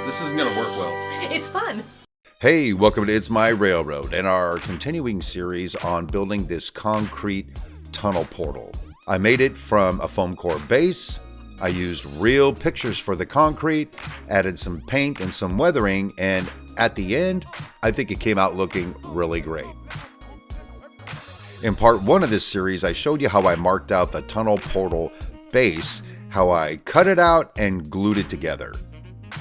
This isn't going to work well. It's fun. Hey, welcome to It's My Railroad and our continuing series on building this concrete tunnel portal. I made it from a foam core base. I used real pictures for the concrete, added some paint and some weathering, and at the end, I think it came out looking really great. In part 1 of this series, I showed you how I marked out the tunnel portal base, how I cut it out and glued it together.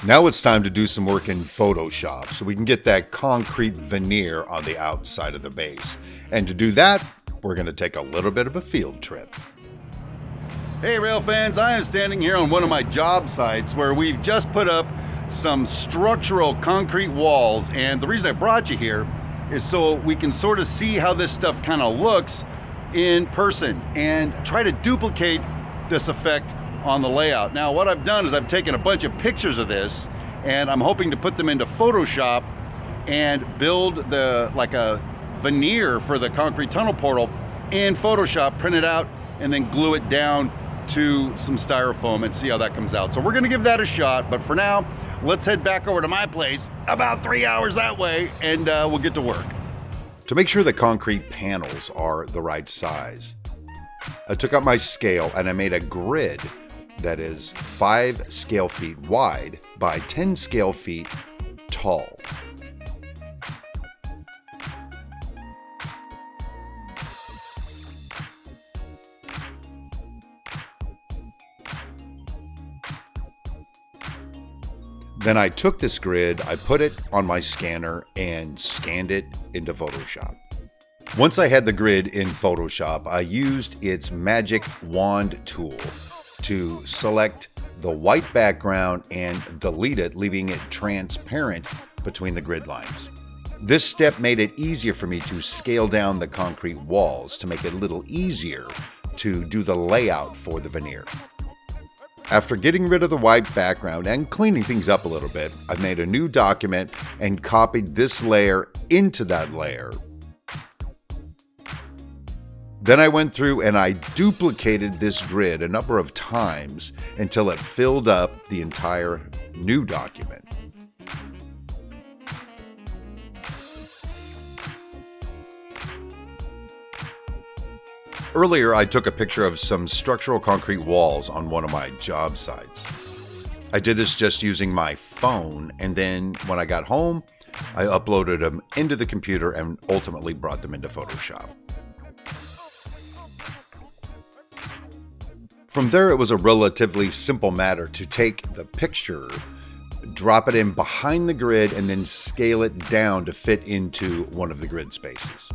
Now it's time to do some work in Photoshop so we can get that concrete veneer on the outside of the base. And to do that, we're going to take a little bit of a field trip. Hey rail fans, I am standing here on one of my job sites where we've just put up some structural concrete walls, and the reason I brought you here is so we can sort of see how this stuff kind of looks in person and try to duplicate this effect on the layout. Now what I've done is I've taken a bunch of pictures of this and I'm hoping to put them into Photoshop and build like a veneer for the concrete tunnel portal in Photoshop, print it out, and then glue it down to some styrofoam and see how that comes out. So we're gonna give that a shot, but for now, let's head back over to my place, about 3 hours that way, and we'll get to work. To make sure the concrete panels are the right size, I took out my scale and I made a grid that is 5 scale feet wide by 10 scale feet tall. Then I took this grid, I put it on my scanner and scanned it into Photoshop. Once I had the grid in Photoshop, I used its magic wand tool to select the white background and delete it, leaving it transparent between the grid lines. This step made it easier for me to scale down the concrete walls to make it a little easier to do the layout for the veneer. After getting rid of the white background and cleaning things up a little bit, I made a new document and copied this layer into that layer. Then I went through and I duplicated this grid a number of times until it filled up the entire new document. Earlier, I took a picture of some structural concrete walls on one of my job sites. I did this just using my phone, and then when I got home, I uploaded them into the computer and ultimately brought them into Photoshop. From there, it was a relatively simple matter to take the picture, drop it in behind the grid, and then scale it down to fit into one of the grid spaces.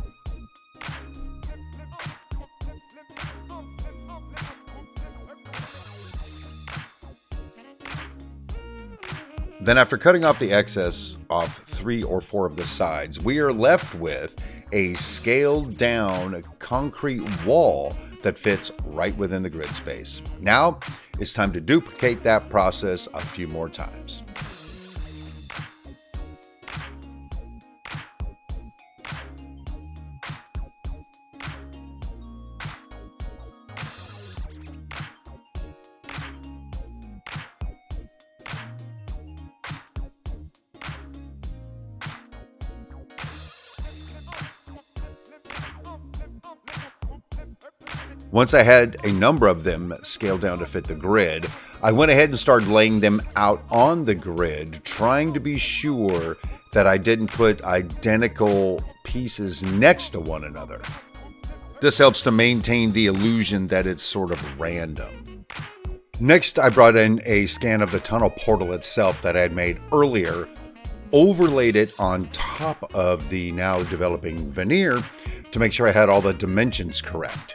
Then after cutting off the excess off 3 or 4 of the sides, we are left with a scaled down concrete wall that fits right within the grid space. Now it's time to duplicate that process a few more times. Once I had a number of them scaled down to fit the grid, I went ahead and started laying them out on the grid, trying to be sure that I didn't put identical pieces next to one another. This helps to maintain the illusion that it's sort of random. Next, I brought in a scan of the tunnel portal itself that I had made earlier, overlaid it on top of the now developing veneer to make sure I had all the dimensions correct.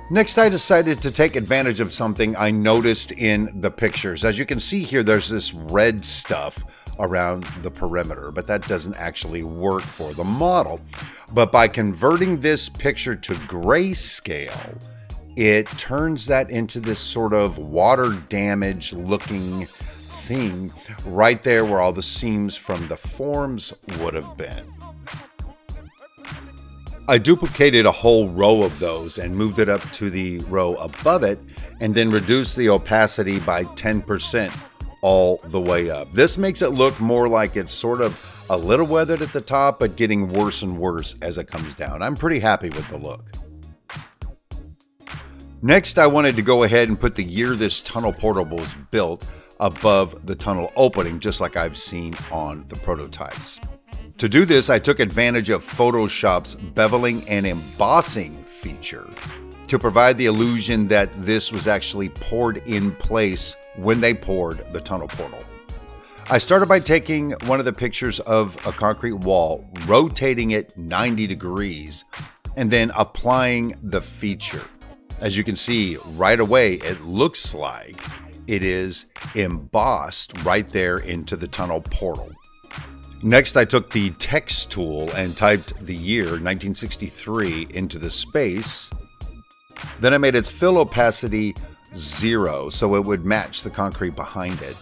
Next, I decided to take advantage of something I noticed in the pictures. As you can see here, there's this red stuff around the perimeter, but that doesn't actually work for the model. But by converting this picture to grayscale, it turns that into this sort of water damage looking thing right there where all the seams from the forms would have been. I duplicated a whole row of those and moved it up to the row above it and then reduce the opacity by 10% all the way up. This makes it look more like it's sort of a little weathered at the top, but getting worse and worse as it comes down. I'm pretty happy with the look. Next, I wanted to go ahead and put the year this tunnel portal was built above the tunnel opening, just like I've seen on the prototypes. To do this, I took advantage of Photoshop's beveling and embossing feature to provide the illusion that this was actually poured in place when they poured the tunnel portal. I started by taking one of the pictures of a concrete wall, rotating it 90 degrees, and then applying the feature. As you can see right away, it looks like it is embossed right there into the tunnel portal. Next, I took the text tool and typed the year 1963 into the space. Then I made its fill opacity 0 so it would match the concrete behind it.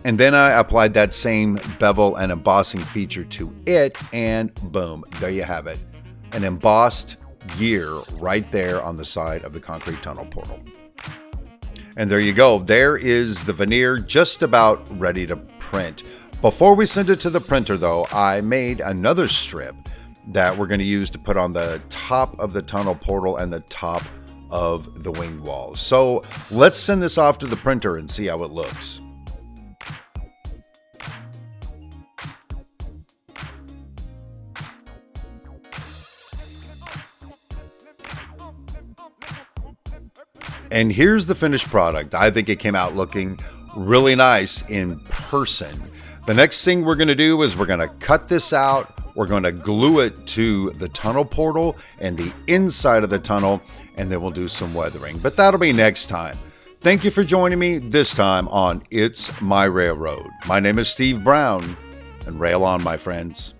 And then I applied that same bevel and embossing feature to it, and boom, there you have it. An embossed year right there on the side of the concrete tunnel portal. And there you go. There is the veneer just about ready to print. Before we send it to the printer though, I made another strip that we're going to use to put on the top of the tunnel portal and the top of the wing walls. So let's send this off to the printer and see how it looks. And here's the finished product. I think it came out looking really nice in person. The next thing we're going to do is we're going to cut this out. We're going to glue it to the tunnel portal and the inside of the tunnel, and then we'll do some weathering. But that'll be next time. Thank you for joining me this time on It's My Railroad. My name is Steve Brown, and rail on, my friends.